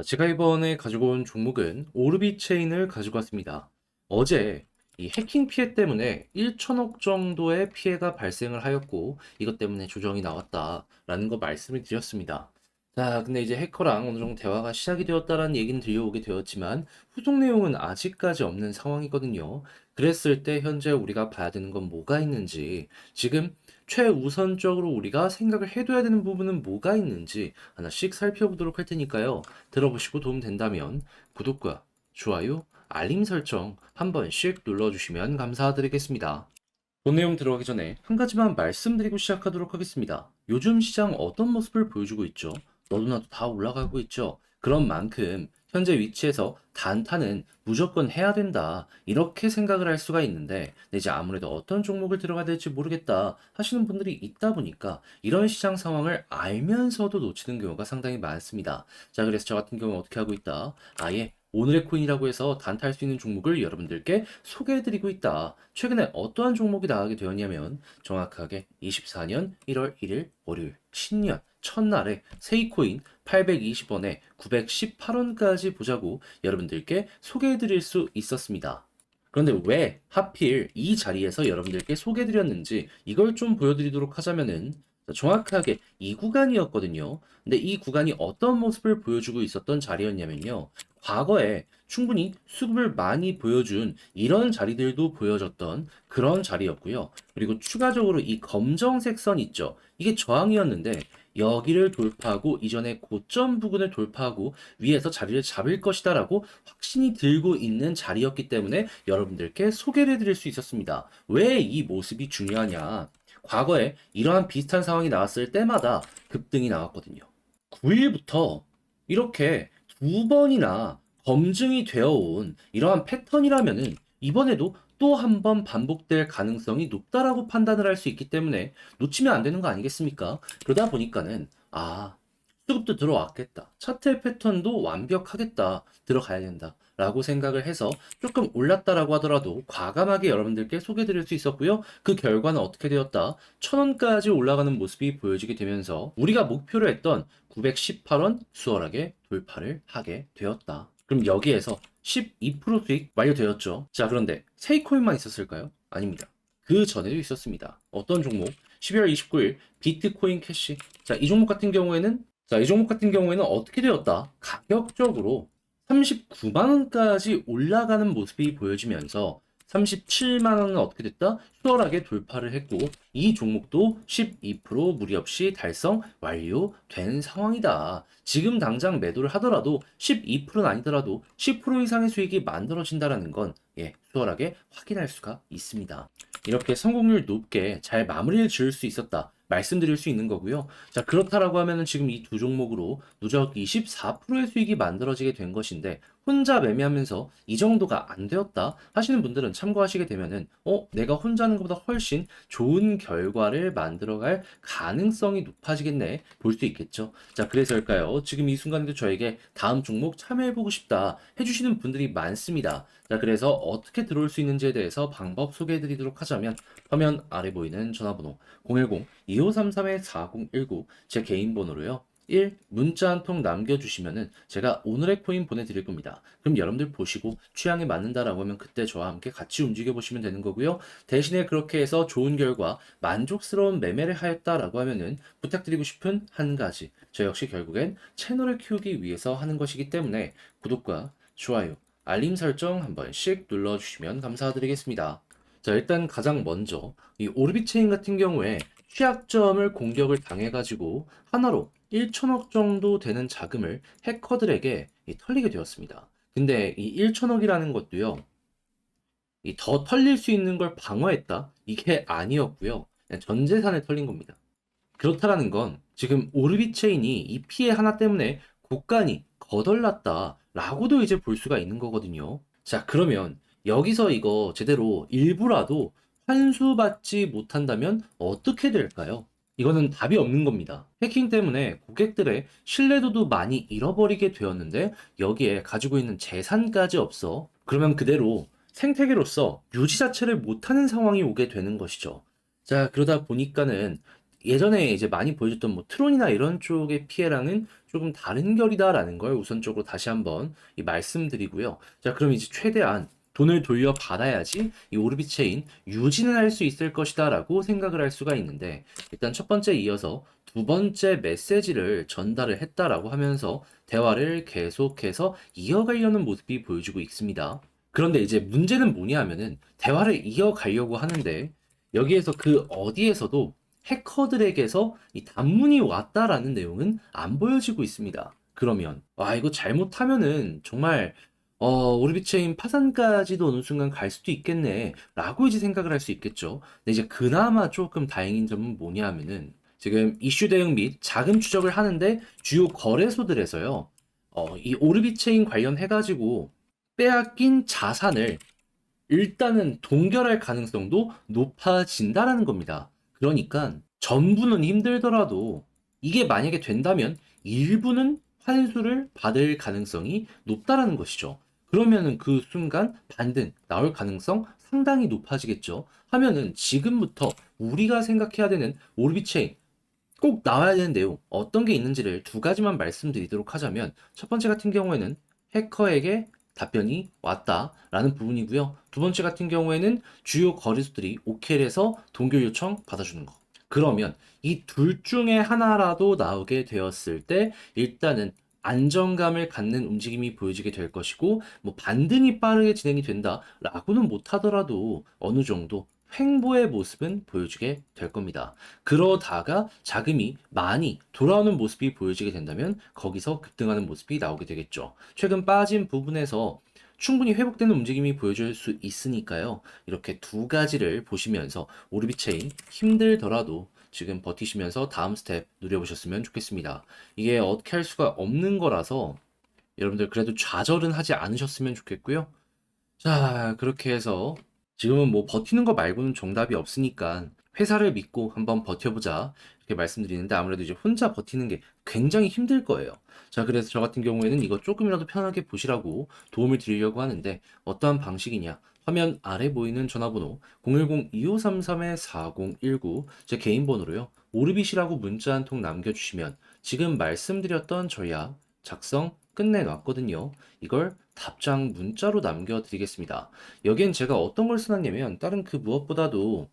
제가 이번에 가지고 온 종목은 오르비 체인을 가지고 왔습니다. 어제 이 해킹 피해 때문에 1천억 정도의 피해가 발생을 하였고, 이것 때문에 조정이 나왔다라는 거 말씀을 드렸습니다. 자, 근데 이제 해커랑 어느 정도 대화가 시작이 되었다라는 얘기는 들려오게 되었지만, 후속 내용은 아직까지 없는 상황이거든요. 그랬을 때 현재 우리가 봐야 되는 건 뭐가 있는지, 지금 최우선적으로 우리가 생각을 해둬야 되는 부분은 뭐가 있는지 하나씩 살펴보도록 할 테니까요. 들어보시고 도움 된다면 구독과 좋아요, 알림 설정 한 번씩 눌러주시면 감사드리겠습니다. 본 내용 들어가기 전에 한 가지만 말씀드리고 시작하도록 하겠습니다. 요즘 시장 어떤 모습을 보여주고 있죠? 너도 나도 다 올라가고 있죠? 그런 만큼 현재 위치에서 단타는 무조건 해야 된다. 이렇게 생각을 할 수가 있는데, 이제 아무래도 어떤 종목을 들어가야 될지 모르겠다 하시는 분들이 있다 보니까 이런 시장 상황을 알면서도 놓치는 경우가 상당히 많습니다. 자, 그래서 저 같은 경우는 어떻게 하고 있다? 아예 오늘의 코인이라고 해서 단타할 수 있는 종목을 여러분들께 소개해드리고 있다. 최근에 어떠한 종목이 나가게 되었냐면 정확하게 24년 1월 1일 월요일 신년 첫날에 세이코인 820원에 918원까지 보자고 여러분들께 소개해드릴 수 있었습니다. 그런데 왜 하필 이 자리에서 여러분들께 소개해드렸는지 이걸 좀 보여드리도록 하자면은 정확하게 이 구간이었거든요. 근데 이 구간이 어떤 모습을 보여주고 있었던 자리였냐면요. 과거에 충분히 수급을 많이 보여준 이런 자리들도 보여줬던 그런 자리였고요. 그리고 추가적으로 이 검정색 선 있죠. 이게 저항이었는데 여기를 돌파하고 이전에 고점 부근을 돌파하고 위에서 자리를 잡을 것이다라고 확신이 들고 있는 자리였기 때문에 여러분들께 소개를 해드릴 수 있었습니다. 왜 이 모습이 중요하냐? 과거에 이러한 비슷한 상황이 나왔을 때마다 급등이 나왔거든요. 9일부터 이렇게 두 번이나 검증이 되어 온 이러한 패턴이라면은 이번에도 또 한 번 반복될 가능성이 높다라고 판단을 할 수 있기 때문에 놓치면 안 되는 거 아니겠습니까? 그러다 보니까는 수급도 들어왔겠다. 차트의 패턴도 완벽하겠다. 들어가야 된다. 라고 생각을 해서 조금 올랐다라고 하더라도 과감하게 여러분들께 소개드릴 수 있었고요. 그 결과는 어떻게 되었다? 1000원까지 올라가는 모습이 보여지게 되면서 우리가 목표로 했던 918원 수월하게 돌파를 하게 되었다. 그럼 여기에서 12% 수익 완료되었죠. 자, 그런데 세이코인만 있었을까요? 아닙니다. 그 전에도 있었습니다. 어떤 종목? 12월 29일 비트코인 캐시. 이 종목 같은 경우에는 어떻게 되었다? 가격적으로 39만 원까지 올라가는 모습이 보여지면서 37만 원은 어떻게 됐다? 수월하게 돌파를 했고 이 종목도 12% 무리 없이 달성 완료된 상황이다. 지금 당장 매도를 하더라도 12%는 아니더라도 10% 이상의 수익이 만들어진다라는 건 수월하게 확인할 수가 있습니다. 이렇게 성공률 높게 잘 마무리를 지을 수 있었다. 말씀드릴 수 있는 거고요. 자, 그렇다라고 하면은 지금 이 두 종목으로 누적 24%의 수익이 만들어지게 된 것인데 혼자 매매하면서 이 정도가 안 되었다 하시는 분들은 참고하시게 되면은 내가 혼자 하는 것보다 훨씬 좋은 결과를 만들어갈 가능성이 높아지겠네 볼 수 있겠죠. 자, 그래서일까요? 지금 이 순간에도 저에게 다음 종목 참여해보고 싶다 해주시는 분들이 많습니다. 자, 그래서 어떻게 들어올 수 있는지에 대해서 방법 소개해드리도록 하자면 화면 아래 보이는 전화번호 010-2533-4019 제 개인 번호로요. 1. 문자 한 통 남겨주시면은 제가 오늘의 코인 보내드릴 겁니다. 그럼 여러분들 보시고 취향에 맞는다라고 하면 그때 저와 함께 같이 움직여 보시면 되는 거고요. 대신에 그렇게 해서 좋은 결과 만족스러운 매매를 하였다라고 하면은 부탁드리고 싶은 한 가지. 저 역시 결국엔 채널을 키우기 위해서 하는 것이기 때문에 구독과 좋아요, 알림 설정 한 번씩 눌러주시면 감사드리겠습니다. 자, 일단 가장 먼저 이 오르비 체인 같은 경우에 취약점을 공격을 당해가지고 하나로 1천억 정도 되는 자금을 해커들에게 털리게 되었습니다. 근데 이 1천억이라는 것도요, 이 더 털릴 수 있는 걸 방어했다? 이게 아니었고요. 그냥 전 재산을 털린 겁니다. 그렇다라는 건 지금 오르비 체인이 이 피해 하나 때문에 곳간이 거덜났다라고도 이제 볼 수가 있는 거거든요. 자, 그러면 여기서 이거 제대로 일부라도 환수받지 못한다면 어떻게 될까요? 이거는 답이 없는 겁니다. 해킹 때문에 고객들의 신뢰도도 많이 잃어버리게 되었는데 여기에 가지고 있는 재산까지 없어. 그러면 그대로 생태계로서 유지 자체를 못하는 상황이 오게 되는 것이죠. 자, 그러다 보니까는 예전에 이제 많이 보여줬던 뭐 트론이나 이런 쪽의 피해랑은 조금 다른 결이다라는 걸 우선적으로 다시 한번 말씀드리고요. 자, 그럼 이제 최대한 돈을 돌려받아야지 이 오르비 체인 유지는 할 수 있을 것이다라고 생각을 할 수가 있는데, 일단 첫 번째 이어서 두 번째 메시지를 전달을 했다라고 하면서 대화를 계속해서 이어가려는 모습이 보여지고 있습니다. 그런데 이제 문제는 뭐냐 하면은 대화를 이어가려고 하는데, 여기에서 그 어디에서도 해커들에게서 이 단문이 왔다라는 내용은 안 보여지고 있습니다. 그러면 이거 잘못하면은 정말 오르비체인 파산까지도 어느 순간 갈 수도 있겠네 라고 이제 생각을 할 수 있겠죠. 근데 이제 그나마 조금 다행인 점은 뭐냐 하면은, 지금 이슈 대응 및 자금 추적을 하는데 주요 거래소들에서요, 이 오르비체인 관련해가지고 빼앗긴 자산을 일단은 동결할 가능성도 높아진다라는 겁니다. 그러니까 전부는 힘들더라도 이게 만약에 된다면 일부는 환수를 받을 가능성이 높다라는 것이죠. 그러면은 그 순간 반등 나올 가능성 상당히 높아지겠죠. 하면은 지금부터 우리가 생각해야 되는 오르비체인 꼭 나와야 되는 내용 어떤 게 있는지를 두 가지만 말씀드리도록 하자면, 첫 번째 같은 경우에는 해커에게 답변이 왔다라는 부분이고요. 두 번째 같은 경우에는 주요 거래소들이 OK에서 동결 요청 받아주는 거. 그러면 이 둘 중에 하나라도 나오게 되었을 때 일단은 안정감을 갖는 움직임이 보여지게 될 것이고, 뭐 반등이 빠르게 진행이 된다라고는 못하더라도 어느 정도 횡보의 모습은 보여주게 될 겁니다. 그러다가 자금이 많이 돌아오는 모습이 보여지게 된다면 거기서 급등하는 모습이 나오게 되겠죠. 최근 빠진 부분에서 충분히 회복되는 움직임이 보여줄 수 있으니까요. 이렇게 두 가지를 보시면서 오르비체인 힘들더라도 지금 버티시면서 다음 스텝 누려보셨으면 좋겠습니다. 이게 어떻게 할 수가 없는 거라서 여러분들 그래도 좌절은 하지 않으셨으면 좋겠고요. 자, 그렇게 해서 지금은 뭐 버티는 거 말고는 정답이 없으니까 회사를 믿고 한번 버텨보자 이렇게 말씀드리는데, 아무래도 이제 혼자 버티는 게 굉장히 힘들 거예요. 자, 그래서 저 같은 경우에는 이거 조금이라도 편하게 보시라고 도움을 드리려고 하는데, 어떠한 방식이냐? 화면 아래 보이는 전화번호 010-2533-4019 제 개인 번호로요, 오르빗이라고 문자 한 통 남겨주시면 지금 말씀드렸던 전략 작성 끝내놨거든요. 이걸 답장 문자로 남겨드리겠습니다. 여기엔 제가 어떤 걸 써놨냐면, 다른 그 무엇보다도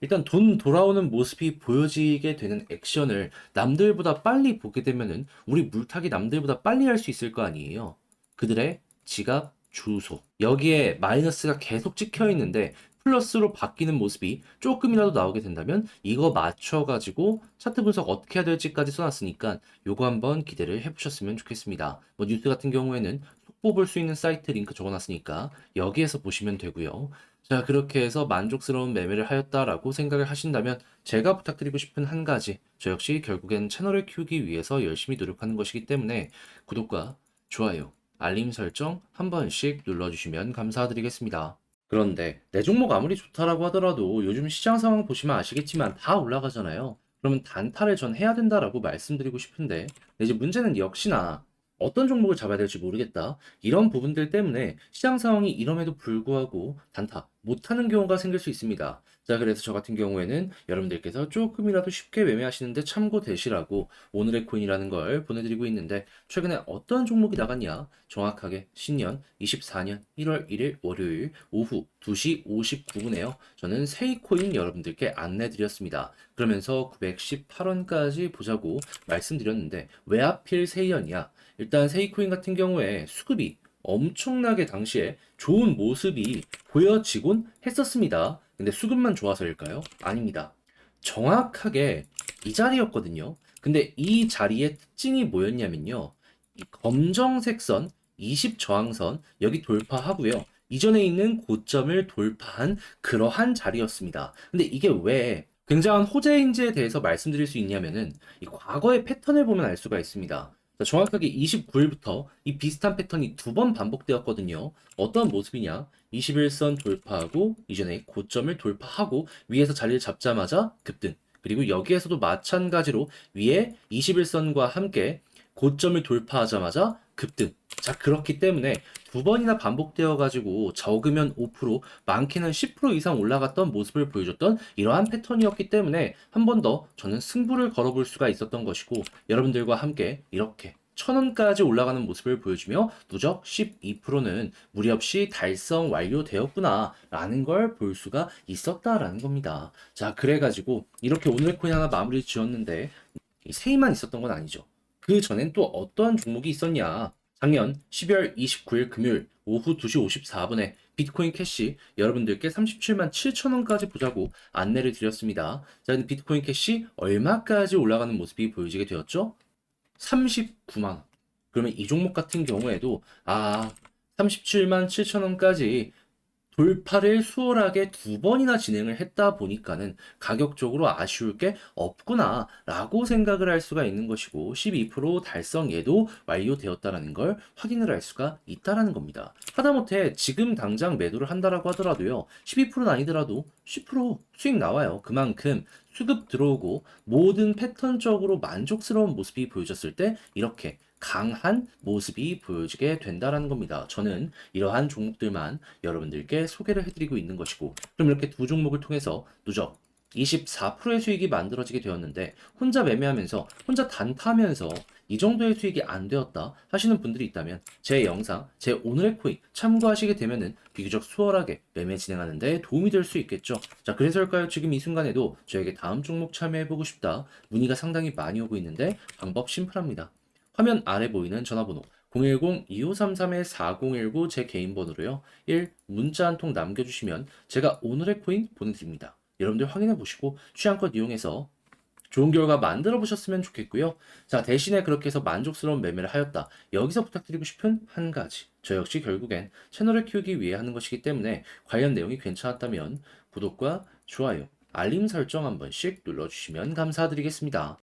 일단 돈 돌아오는 모습이 보여지게 되는 액션을 남들보다 빨리 보게 되면은 우리 물타기 남들보다 빨리 할 수 있을 거 아니에요. 그들의 지갑, 주소. 여기에 마이너스가 계속 찍혀 있는데 플러스로 바뀌는 모습이 조금이라도 나오게 된다면 이거 맞춰가지고 차트 분석 어떻게 해야 될지까지 써놨으니까 요거 한번 기대를 해보셨으면 좋겠습니다. 뭐 뉴스 같은 경우에는 속보 볼 수 있는 사이트 링크 적어놨으니까 여기에서 보시면 되고요. 자, 그렇게 해서 만족스러운 매매를 하였다라고 생각을 하신다면 제가 부탁드리고 싶은 한 가지, 저 역시 결국엔 채널을 키우기 위해서 열심히 노력하는 것이기 때문에 구독과 좋아요, 알림 설정 한 번씩 눌러주시면 감사드리겠습니다. 그런데 내 종목 아무리 좋다라고 하더라도 요즘 시장 상황 보시면 아시겠지만 다 올라가잖아요. 그러면 단타를 전 해야 된다라고 말씀드리고 싶은데, 이제 문제는 역시나 어떤 종목을 잡아야 될지 모르겠다, 이런 부분들 때문에 시장 상황이 이럼에도 불구하고 단타 못하는 경우가 생길 수 있습니다. 자, 그래서 저 같은 경우에는 여러분들께서 조금이라도 쉽게 매매하시는데 참고되시라고 오늘의 코인이라는 걸 보내드리고 있는데, 최근에 어떤 종목이 나갔냐? 정확하게 신년 24년 1월 1일 월요일 오후 2시 59분에요. 저는 세이코인 여러분들께 안내드렸습니다. 그러면서 918원까지 보자고 말씀드렸는데 왜 하필 세이연이야? 일단 세이코인 같은 경우에 수급이 엄청나게 당시에 좋은 모습이 보여지곤 했었습니다. 근데 수급만 좋아서일까요? 아닙니다. 정확하게 이 자리였거든요. 근데 이 자리의 특징이 뭐였냐면요, 이 검정색 선 20 저항선 여기 돌파하고요, 이전에 있는 고점을 돌파한 그러한 자리였습니다. 근데 이게 왜 굉장한 호재인지에 대해서 말씀드릴 수 있냐면은, 이 과거의 패턴을 보면 알 수가 있습니다. 자, 정확하게 29일부터 이 비슷한 패턴이 두 번 반복되었거든요. 어떤 모습이냐? 21선 돌파하고 이전에 고점을 돌파하고 위에서 자리를 잡자마자 급등. 그리고 여기에서도 마찬가지로 위에 21선과 함께 고점을 돌파하자마자 급등. 자, 그렇기 때문에 두 번이나 반복되어 가지고 적으면 5%, 많게는 10% 이상 올라갔던 모습을 보여줬던 이러한 패턴이었기 때문에 한 번 더 저는 승부를 걸어볼 수가 있었던 것이고, 여러분들과 함께 이렇게 1,000원까지 올라가는 모습을 보여주며 누적 12%는 무리 없이 달성 완료되었구나 라는 걸 볼 수가 있었다라는 겁니다. 자, 그래가지고 이렇게 오늘 코인 하나 마무리 지었는데 이 세이만 있었던 건 아니죠. 그 전엔 또 어떠한 종목이 있었냐? 작년 12월 29일 금요일 오후 2시 54분에 비트코인 캐시 여러분들께 37만 7천 원까지 보자고 안내를 드렸습니다. 자, 근데 비트코인 캐시 얼마까지 올라가는 모습이 보여지게 되었죠? 39만 원. 그러면 이 종목 같은 경우에도 37만 7천 원까지 돌파를 수월하게 두 번이나 진행을 했다 보니까는 가격적으로 아쉬울 게 없구나 라고 생각을 할 수가 있는 것이고, 12% 달성 예도 완료되었다라는 걸 확인을 할 수가 있다라는 겁니다. 하다못해 지금 당장 매도를 한다라고 하더라도요, 12%는 아니더라도 10% 수익 나와요. 그만큼 수급 들어오고 모든 패턴적으로 만족스러운 모습이 보여졌을 때 이렇게 강한 모습이 보여지게 된다라는 겁니다. 저는 이러한 종목들만 여러분들께 소개를 해드리고 있는 것이고, 그럼 이렇게 두 종목을 통해서 누적 24%의 수익이 만들어지게 되었는데, 혼자 매매하면서 혼자 단타하면서 이 정도의 수익이 안 되었다 하시는 분들이 있다면 제 영상, 제 오늘의 코인 참고하시게 되면은 비교적 수월하게 매매 진행하는데 도움이 될 수 있겠죠. 자, 그래서일까요? 지금 이 순간에도 저에게 다음 종목 참여해보고 싶다 문의가 상당히 많이 오고 있는데, 방법 심플합니다. 화면 아래 보이는 전화번호 010-2533-4019 제 개인 번호로요. 1. 문자 한 통 남겨주시면 제가 오늘의 코인 보내드립니다. 여러분들 확인해 보시고 취향껏 이용해서 좋은 결과 만들어 보셨으면 좋겠고요. 자, 대신에 그렇게 해서 만족스러운 매매를 하였다. 여기서 부탁드리고 싶은 한 가지. 저 역시 결국엔 채널을 키우기 위해 하는 것이기 때문에 관련 내용이 괜찮았다면 구독과 좋아요, 알림 설정 한 번씩 눌러주시면 감사드리겠습니다.